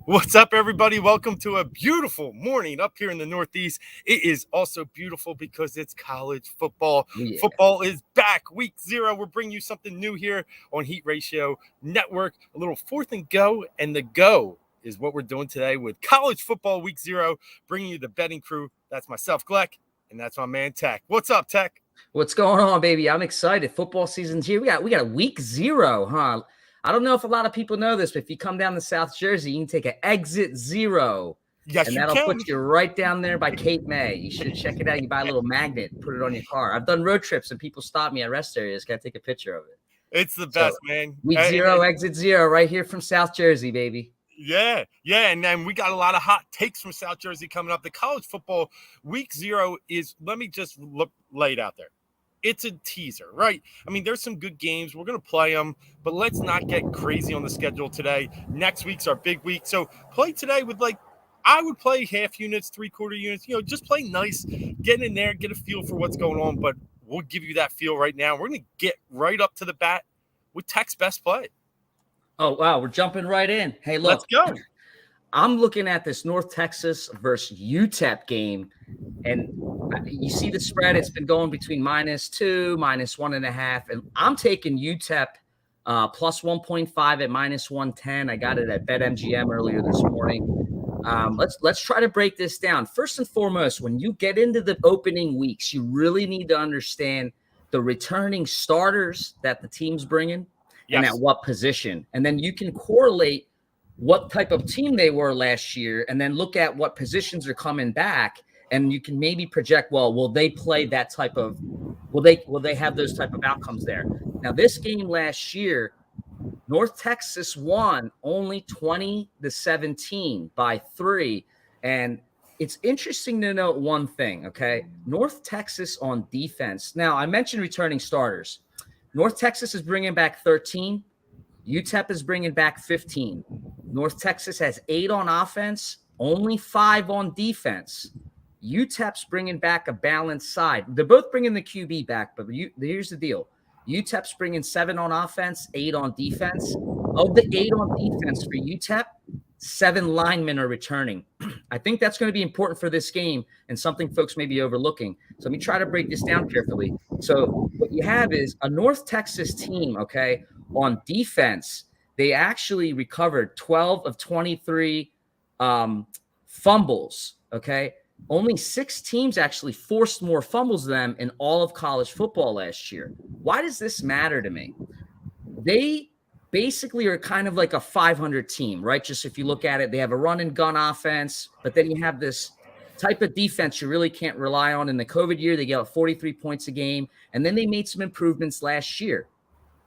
What's up, everybody? Welcome to a beautiful morning up here in the Northeast. It is also beautiful because it's college football. Yeah. Football is back. Week 0. We're bringing you something new here on Heat Ratio Network. A little fourth and go, and the go is what we're doing today with college football week 0, bringing you the betting crew. That's myself, Gloeck, and that's my man, Tek. What's up, Tek? What's going on, baby? I'm excited. Football season's here. We got a week 0, huh? I don't know if a lot of people know this, but if you come down to South Jersey, you can take an exit 0. Yes, and you that'll can. put you right down there by Cape May. You should check it out. You buy a little magnet, put it on your car. I've done road trips and people stop me at rest areas. Got to take a picture of it. It's the best, man. Week 0, exit 0, right here from South Jersey, baby. Yeah, and then we got a lot of hot takes from South Jersey coming up. The college football week 0 is, let me just lay it out there. It's a teaser, right? I mean, there's some good games. We're going to play them, but let's not get crazy on the schedule today. Next week's our big week. So play today with, I would play half units, 3/4 units, just play nice, get in there, get a feel for what's going on. But we'll give you that feel right now. We're going to get right up to the bat with Tek's best play. Oh, wow. We're jumping right in. Hey, look. Let's go. I'm looking at this North Texas versus Utep game, and you see the spread. It's been going between -2, -1.5, and I'm taking Utep plus 1.5 at -110. I got it at BetMGM earlier this morning. Let's try to break this down. First and foremost, when you get into the opening weeks, you really need to understand the returning starters that the team's bringing and at what position, and then you can correlate what type of team they were last year, and then look at what positions are coming back, and you can maybe project, well, will they play that type of, will they have those type of outcomes there? Now, this game last year, North Texas won only 20-17 by 3, and it's interesting to note one thing, okay? North Texas on defense. Now, I mentioned returning starters. North Texas is bringing back 13. UTEP is bringing back 15. North Texas has 8 on offense, only 5 on defense. UTEP's bringing back a balanced side. They're both bringing the QB back, but here's the deal. UTEP's bringing 7 on offense, 8 on defense. Of the 8 on defense for UTEP, 7 linemen are returning. I think that's going to be important for this game and something folks may be overlooking. So let me try to break this down carefully. So what you have is a North Texas team, okay, on defense. They actually recovered 12 of 23 fumbles, okay? Only 6 teams actually forced more fumbles than them in all of college football last year. Why does this matter to me? They basically are kind of like a 500 team, right? Just if you look at it, they have a run and gun offense, but then you have this type of defense you really can't rely on. In the COVID year, they got 43 points a game, and then they made some improvements last year.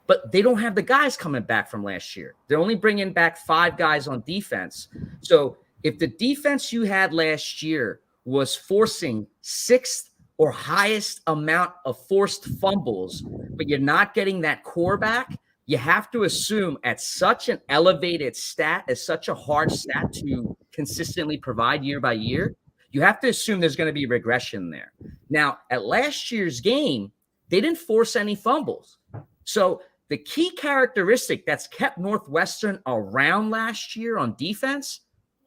But they don't have the guys coming back from last year. They're only bringing back 5 guys on defense. So if the defense you had last year was forcing 6th or highest amount of forced fumbles, but you're not getting that core back, you have to assume at such an elevated stat, as such a hard stat to consistently provide year by year, you have to assume there's going to be regression there. Now, at last year's game, they didn't force any fumbles. So the key characteristic that's kept Northwestern around last year on defense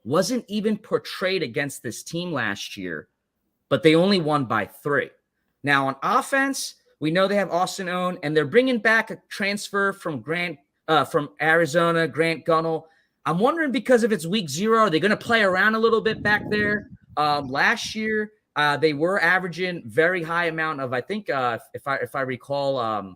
wasn't even portrayed against this team last year, but they only won by 3. Now, on offense, we know they have Austin Owen, and they're bringing back a transfer from Arizona, Grant Gunnell. I'm wondering, because if it's week 0, are they going to play around a little bit back there? Last year, they were averaging very high amount of, I think, if I recall,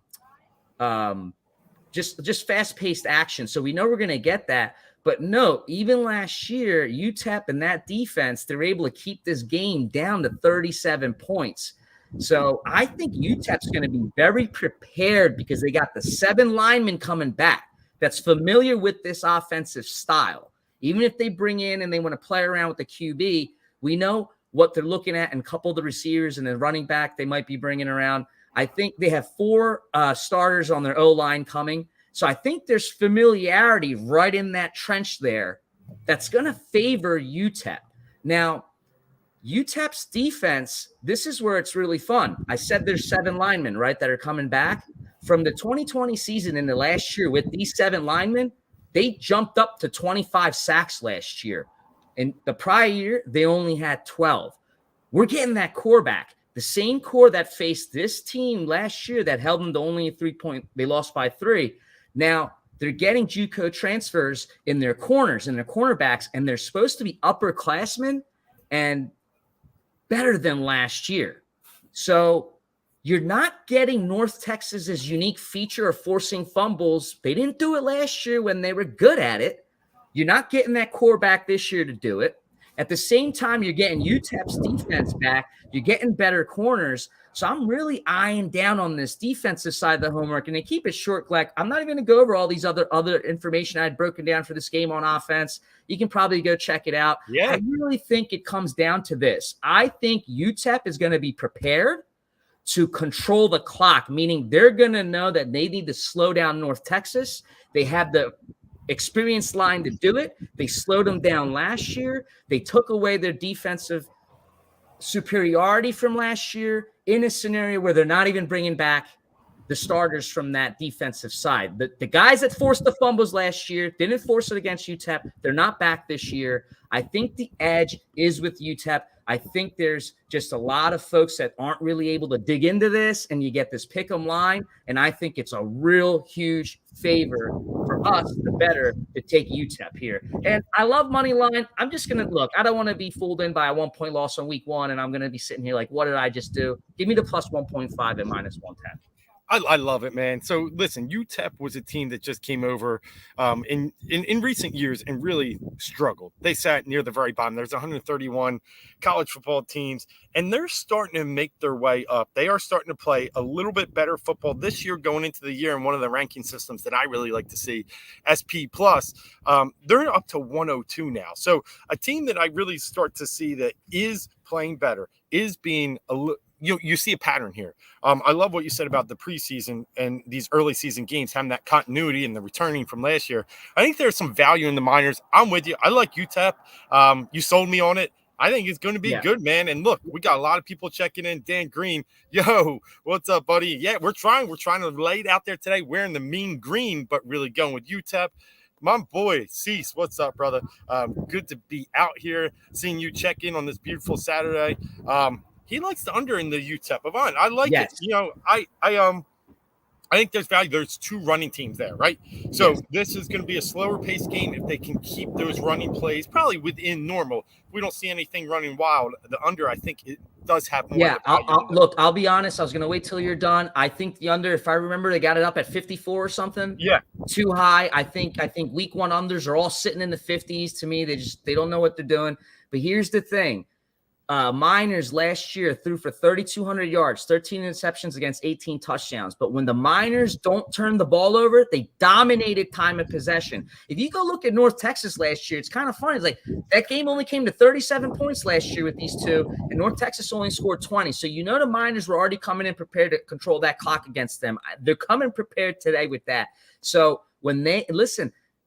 just fast-paced action. So we know we're going to get that. But no, even last year, UTEP and that defense, they're able to keep this game down to 37 points. So I think UTEP's going to be very prepared because they got the 7 linemen coming back that's familiar with this offensive style. Even if they bring in and they want to play around with the QB, we know what they're looking at, and a couple of the receivers and then running back they might be bringing around. I think they have 4 starters on their O-line coming. So I think there's familiarity right in that trench there that's going to favor UTEP. Now, UTEP's defense, this is where it's really fun. I said there's 7 linemen, right, that are coming back. From the 2020 season in the last year with these 7 linemen, They jumped up to 25 sacks last year. And the prior year, they only had 12. We're getting that core back. The same core that faced this team last year that held them to only a 3-point. They lost by 3. Now they're getting JUCO transfers in their corners and their cornerbacks, and they're supposed to be upperclassmen and better than last year. So you're not getting North Texas's unique feature of forcing fumbles. They didn't do it last year when they were good at it. You're not getting that core back this year to do it. At the same time, you're getting Utep's defense back. You're getting better corners. So I'm really eyeing down on this defensive side of the homework. And to keep it short, Gloeck, I'm not even going to go over all these other information I had broken down for this game on offense. You can probably go check it out. Yeah. I really think it comes down to this. I think Utep is going to be prepared to control the clock, meaning they're going to know that they need to slow down North Texas. They have the experienced line to do it. They slowed them down last year. They took away their defensive superiority from last year in a scenario where they're not even bringing back the starters from that defensive side. The guys that forced the fumbles last year didn't force it against UTEP. They're not back this year. I think the edge is with UTEP. I think there's just a lot of folks that aren't really able to dig into this, and you get this pick 'em line, and I think it's a real huge favor for us, the better, to take UTEP here. And I love money line. I'm just going to look. I don't want to be fooled in by a 1-point loss on week 1, and I'm going to be sitting here like, what did I just do? Give me the plus 1.5 and minus 110. I love it, man. So listen, UTEP was a team that just came over in recent years and really struggled. They sat near the very bottom. There's 131 college football teams, and they're starting to make their way up. They are starting to play a little bit better football this year going into the year in one of the ranking systems that I really like to see, SP+. They're up to 102 now. So a team that I really start to see that is playing better, is being a little – you see a pattern here. I love what you said about the preseason and these early season games, having that continuity and the returning from last year. I think there's some value in the minors. I'm with you. I like UTEP. You sold me on it. I think it's going to be good, man. And look, we got a lot of people checking in. Dan Green, yo, what's up, buddy? Yeah, we're trying to lay it out there today, wearing the mean green, but really going with UTEP. My boy, Cease, what's up, brother? Good to be out here, seeing you check in on this beautiful Saturday. He likes the under in the UTEP. Avant, I like it. You know, I think there's value. There's 2 running teams there, right? So this is going to be a slower paced game if they can keep those running plays probably within normal. If we don't see anything running wild, the under, I think it does have more. Yeah, I'll be honest. I was going to wait till you're done. I think the under, if I remember, they got it up at 54 or something. Yeah. Too high. I think week 1 unders are all sitting in the 50s. To me, they don't know what they're doing. But here's the thing. Miners last year threw for 3,200 yards, 13 interceptions against 18 touchdowns. But when the Miners don't turn the ball over, they dominated time of possession. If you go look at North Texas last year, it's kind of funny. It's like that game only came to 37 points last year with these 2, and North Texas only scored 20. So you know the Miners were already coming in prepared to control that clock against them. They're coming prepared today with that. So when they're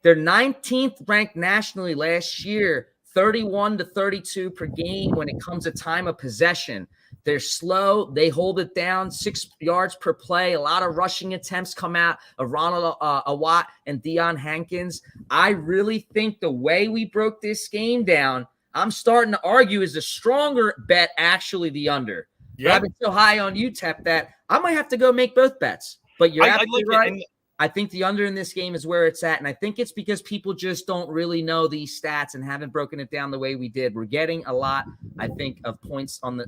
19th ranked nationally last year, 31 to 32 per game when it comes to time of possession. They're slow. They hold it down, 6 yards per play. A lot of rushing attempts come out of Ronald Awatt and Deion Hankins. I really think the way we broke this game down, I'm starting to argue is a stronger bet actually the under. Yeah. I've been so high on UTEP that I might have to go make both bets. But you're absolutely right. I think the under in this game is where it's at, and I think it's because people just don't really know these stats and haven't broken it down the way we did. We're getting a lot, I think, of points on the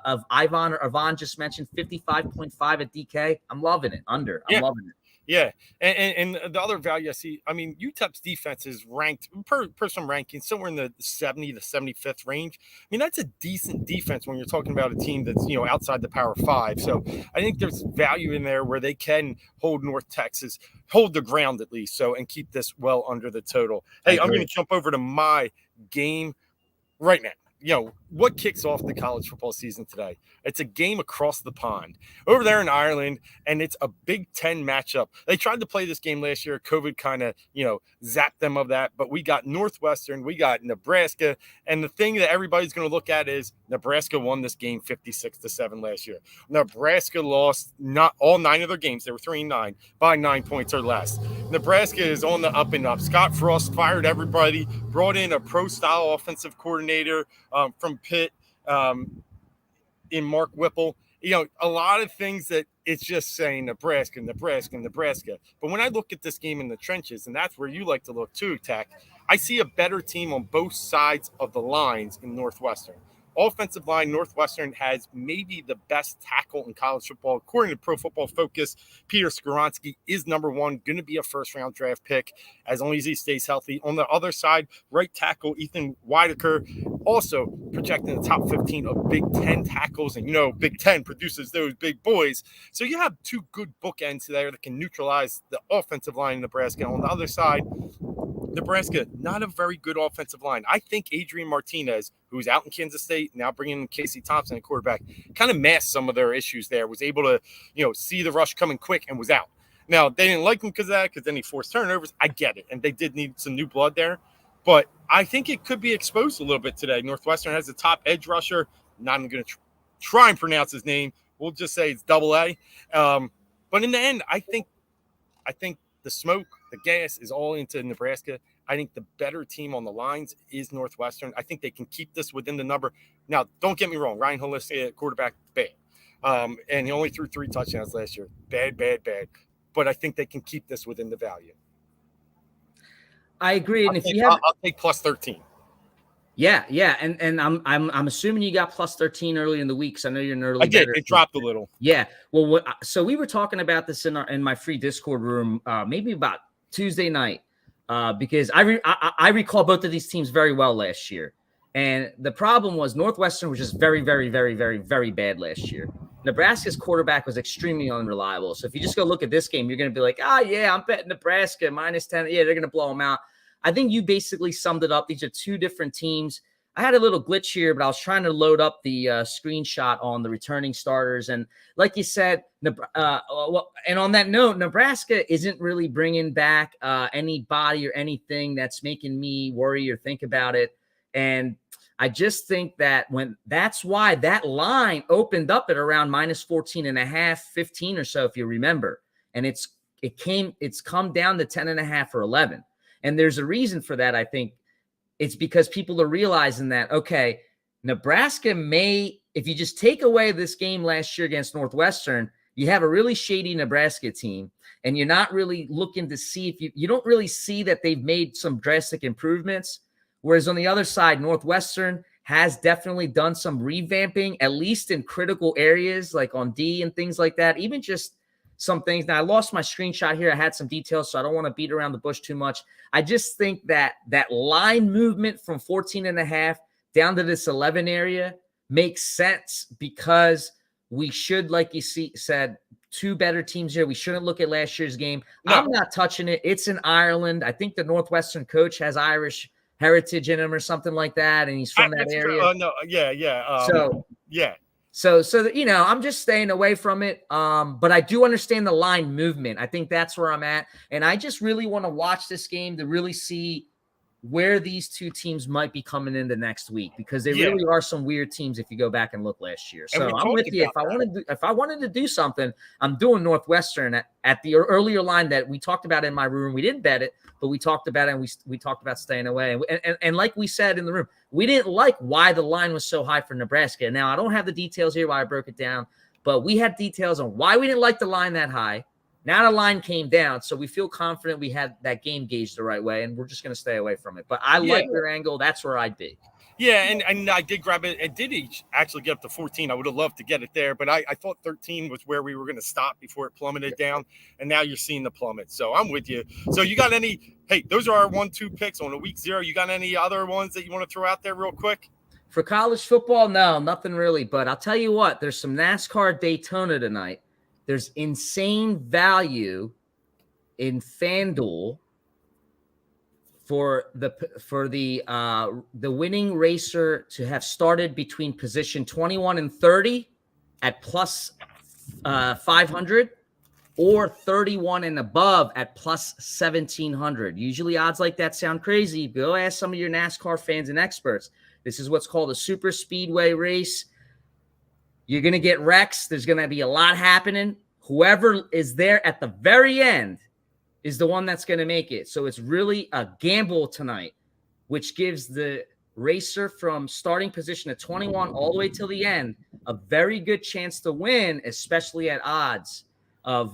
of Ivan or Ivan just mentioned 55.5 at DK. I'm loving it. Under. I'm loving it. Yeah, and the other value I see, I mean, UTEP's defense is ranked per some rankings somewhere in the 70 to 75th range. I mean, that's a decent defense when you're talking about a team that's, you know, outside the Power 5. So I think there's value in there where they can hold North Texas, hold the ground at least, so and keep this well under the total. Hey, I'm going to jump over to my game right now. what kicks off the college football season today? It's a game across the pond over there in Ireland, and it's a Big Ten matchup. They tried to play this game last year. COVID kind of, zapped them of that. But we got Northwestern, we got Nebraska, and the thing that everybody's going to look at is Nebraska won this game 56-7 last year. Nebraska lost not all 9 of their games. They were 3-9 by 9 points or less. Nebraska is on the up and up. Scott Frost fired everybody, brought in a pro-style offensive coordinator from Pitt in Mark Whipple. A lot of things that it's just saying Nebraska. But when I look at this game in the trenches, and that's where you like to look too, Tek, I see a better team on both sides of the lines in Northwestern. Offensive line, Northwestern has maybe the best tackle in college football. According to Pro Football Focus, Peter Swaronski is number 1, going to be a first-round draft pick as long as he stays healthy. On the other side, right tackle Ethan Whitaker, also projected in the top 15 of Big Ten tackles. And, Big Ten produces those big boys. So you have 2 good bookends there that can neutralize the offensive line in Nebraska. On the other side, Nebraska, not a very good offensive line. I think Adrian Martinez, who's out in Kansas State, now bringing in Casey Thompson at quarterback, kind of masked some of their issues there, was able to, see the rush coming quick and was out. Now, they didn't like him because of that, because then he forced turnovers. I get it. And they did need some new blood there. But I think it could be exposed a little bit today. Northwestern has the top edge rusher. Not even going to try and pronounce his name. We'll just say it's Double A. But in the end, I think the smoke, the gas is all into Nebraska. I think the better team on the lines is Northwestern. I think they can keep this within the number. Now, don't get me wrong. Ryan Holistic at quarterback, bad. And he only threw 3 touchdowns last year. Bad. But I think they can keep this within the value. I agree. And I'll take plus 13. Yeah. And I'm assuming you got plus 13 early in the week, because I know you're an early. I did. It dropped a little. Yeah. Well, so we were talking about this in my free Discord room, maybe about Tuesday night, because I recall both of these teams very well last year. And the problem was Northwestern was just very, very, very, very, very bad last year. Nebraska's quarterback was extremely unreliable. So if you just go look at this game, you're going to be like, I'm betting Nebraska minus 10. Yeah, they're going to blow them out. I think you basically summed it up. These are 2 different teams. I had a little glitch here, but I was trying to load up the screenshot on the returning starters. And like you said, and on that note, Nebraska isn't really bringing back anybody or anything that's making me worry or think about it. And I just think that that's why that line opened up at around minus 14.5, 15 or so, if you remember. And it's come down to 10.5 or 11. And there's a reason for that. I think it's because people are realizing that, okay, Nebraska may, if you just take away this game last year against Northwestern, you have a really shady Nebraska team, and you're not really looking to see if you don't really see that they've made some drastic improvements. Whereas on the other side, Northwestern has definitely done some revamping, at least in critical areas like on D and things like that, even just some things. Now, I lost my screenshot here. I had some details, so I don't want to beat around the bush too much. I just think that line movement from 14.5 down to this 11 area makes sense, because we should, like you said, 2 better teams here. We shouldn't look at last year's game. No. I'm not touching it. It's in Ireland. I think the Northwestern coach has Irish heritage in him or something like that, and he's from that area. So I'm just staying away from it. But I do understand the line movement. I think that's where I'm at. And I just really want to watch this game to really see where these 2 teams might be coming into next week, because they really are some weird teams if you go back and look last year. So I'm with you. If I wanted to do something, I'm doing Northwestern at the earlier line that we talked about in my room. We didn't bet it, but we talked about it, and we talked about staying away. And like we said in the room, we didn't like why the line was so high for Nebraska. Now, I don't have the details here why I broke it down, but we had details on why we didn't like the line that high. Now the line came down, so we feel confident we had that game gauged the right way, and we're just going to stay away from it. But I like your angle. That's where I'd be. Yeah, and I did grab it. It did actually get up to 14. I would have loved to get it there, but I thought 13 was where we were going to stop before it plummeted down, and now you're seeing the plummet. So I'm with you. So you got any – hey, those are our 1-2 picks on a week 0. You got any other ones that you want to throw out there real quick? For college football, no, nothing really. But I'll tell you what, there's some NASCAR Daytona tonight. There's insane value in FanDuel for the winning racer to have started between position 21 and 30 at plus 500 or 31 and above at plus 1,700. Usually odds like that sound crazy. Go ask some of your NASCAR fans and experts. This is what's called a super speedway race. You're going to get wrecks. There's going to be a lot happening. Whoever is there at the very end is the one that's going to make it. So it's really a gamble tonight, which gives the racer from starting position at 21 all the way till the end a very good chance to win, especially at odds of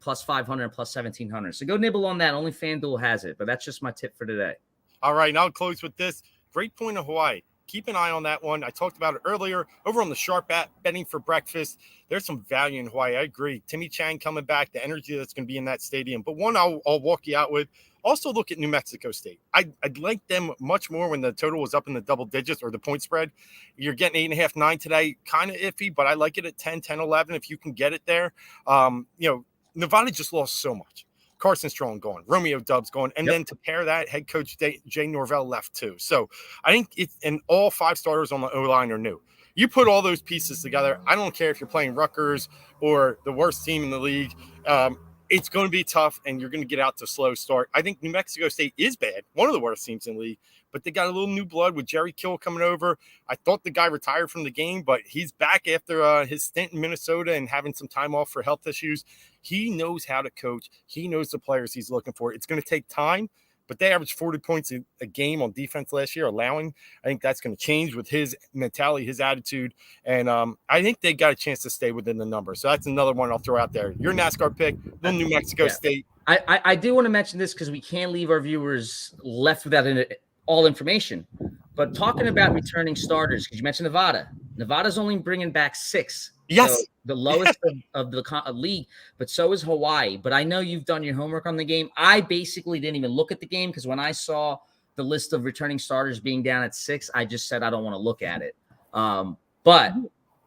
plus 500 and plus 1,700. So go nibble on that. Only FanDuel has it, but that's just my tip for today. All right, and I'll close with this. Great point of Hawaii. Keep an eye on that one. I talked about it earlier over on the Sharp app, betting for breakfast. There's some value in Hawaii. I agree. Timmy Chang coming back, the energy that's going to be in that stadium. But one I'll walk you out with. Also look at New Mexico State. I'd like them much more when the total was up in the double digits or the point spread. You're getting 8.5, 9 today. Kind of iffy, but I like it at 10, 10, 11 if you can get it there. Nevada just lost so much. Carson Strong gone, Romeo Dubs gone, and then to pair that, head coach Jay Norvell left too. So I think and all 5 starters on the O-line are new. You put all those pieces together, I don't care if you're playing Rutgers or the worst team in the league. It's going to be tough, and you're going to get out to a slow start. I think New Mexico State is bad, one of the worst teams in the league, but they got a little new blood with Jerry Kill coming over. I thought the guy retired from the game, but he's back after his stint in Minnesota and having some time off for health issues. He knows how to coach. He knows the players he's looking for. It's going to take time, but they averaged 40 points a game on defense last year, allowing. I think that's going to change with his mentality, his attitude, and I think they got a chance to stay within the number. So that's another one I'll throw out there. Your NASCAR pick, little New Mexico State. I do want to mention this because we can't leave our viewers left without all information. But talking about returning starters, because you mentioned Nevada. Nevada's only bringing back 6. Yes. So the lowest of the league, but so is Hawaii. But I know you've done your homework on the game. I basically didn't even look at the game because when I saw the list of returning starters being down at 6, I just said I don't want to look at it. But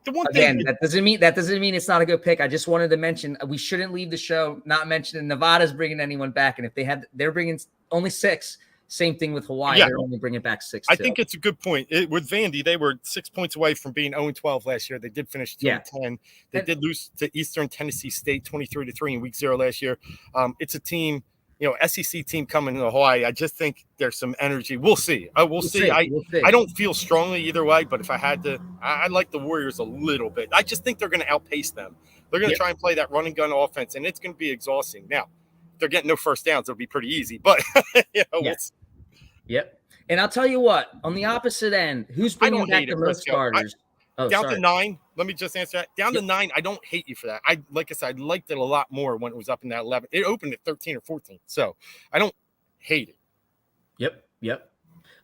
the one again, thing that doesn't mean it's not a good pick. I just wanted to mention we shouldn't leave the show not mentioning Nevada's bringing anyone back, and if they're bringing only 6. Same thing with Hawaii. Yeah. They're only bringing back 6. I think it's a good point. With Vandy, they were 6 points away from being 0-12 last year. They did finish 2-10. They did lose to Eastern Tennessee State 23-3 in week 0 last year. It's a team, SEC team coming to Hawaii. I just think there's some energy. We'll see. We'll see. I don't feel strongly either way, but if I had to, I like the Warriors a little bit. I just think they're going to outpace them. They're going to try and play that run and gun offense, and it's going to be exhausting. Now, if they're getting no first downs, it'll be pretty easy, but we'll see. Yep. And I'll tell you what, on the opposite end, who's bringing back the most starters? Down to 9. Let me just answer that. Down to 9, I don't hate you for that. Like I said, I liked it a lot more when it was up in that 11. It opened at 13 or 14. So I don't hate it. Yep.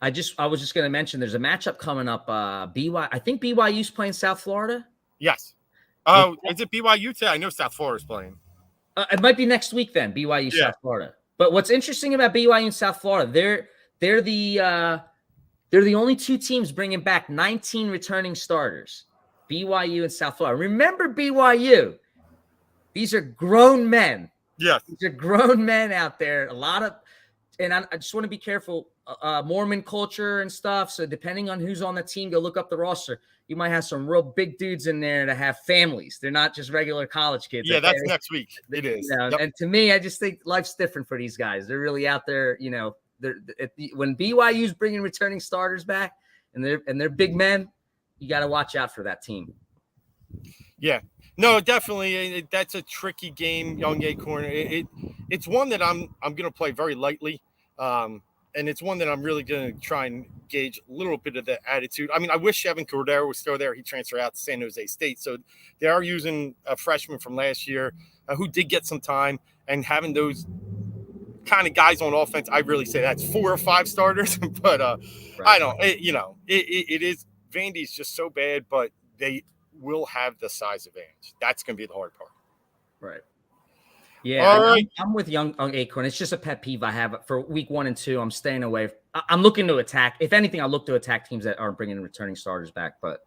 I was just going to mention there's a matchup coming up. I think BYU's playing South Florida. Yes. Oh, is it BYU today? I know South Florida's playing. It might be next week then, BYU, South Florida. But what's interesting about BYU and South Florida, they're the only 2 teams bringing back 19 returning starters, BYU and South Florida. Remember BYU. These are grown men. Yes. These are grown men out there. And I just want to be careful, Mormon culture and stuff. So depending on who's on the team, go look up the roster. You might have some real big dudes in there that have families. They're not just regular college kids. Yeah, that's next week. It is. And to me, I just think life's different for these guys. They're really out there, when BYU's bringing returning starters back and they're big men, you got to watch out for that team. Yeah, no, definitely. That's a tricky game, Young Acorn. It's one that I'm going to play very lightly. And it's one that I'm really going to try and gauge a little bit of the attitude. I mean, I wish Evan Cordero was still there. He transferred out to San Jose State. So they are using a freshman from last year who did get some time, and having those kind of guys on offense, I really say that's 4 or 5 starters. But I don't, it is, Vandy's just so bad, but they will have the size advantage. That's going to be the hard part. Right. Yeah, right. I'm with Young Acorn. It's just a pet peeve I have for week 1 and 2. I'm staying away. I'm looking to attack. If anything, I'll look to attack teams that aren't bringing returning starters back. But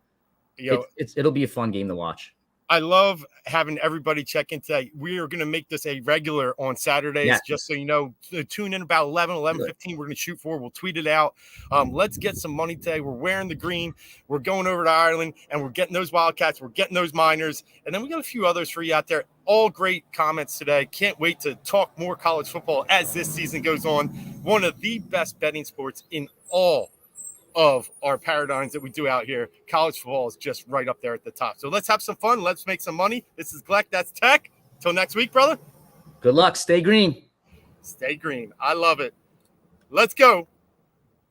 it'll be a fun game to watch. I love having everybody check in today. We are going to make this a regular on Saturdays, Yes. just so you know. Tune in about 11:15. We're going to shoot for. We'll tweet it out. Let's get some money today. We're wearing the green. We're going over to Ireland, and we're getting those Wildcats. We're getting those Miners. And then we got a few others for you out there. All great comments today. Can't wait to talk more college football as this season goes on. One of the best betting sports in all of our paradigms that we do out here. College football is just right up there at the top. So let's have some fun. Let's make some money. This is Gloeck. That's Tek. Till next week, brother. Good luck. Stay green. Stay green. I love it. Let's go.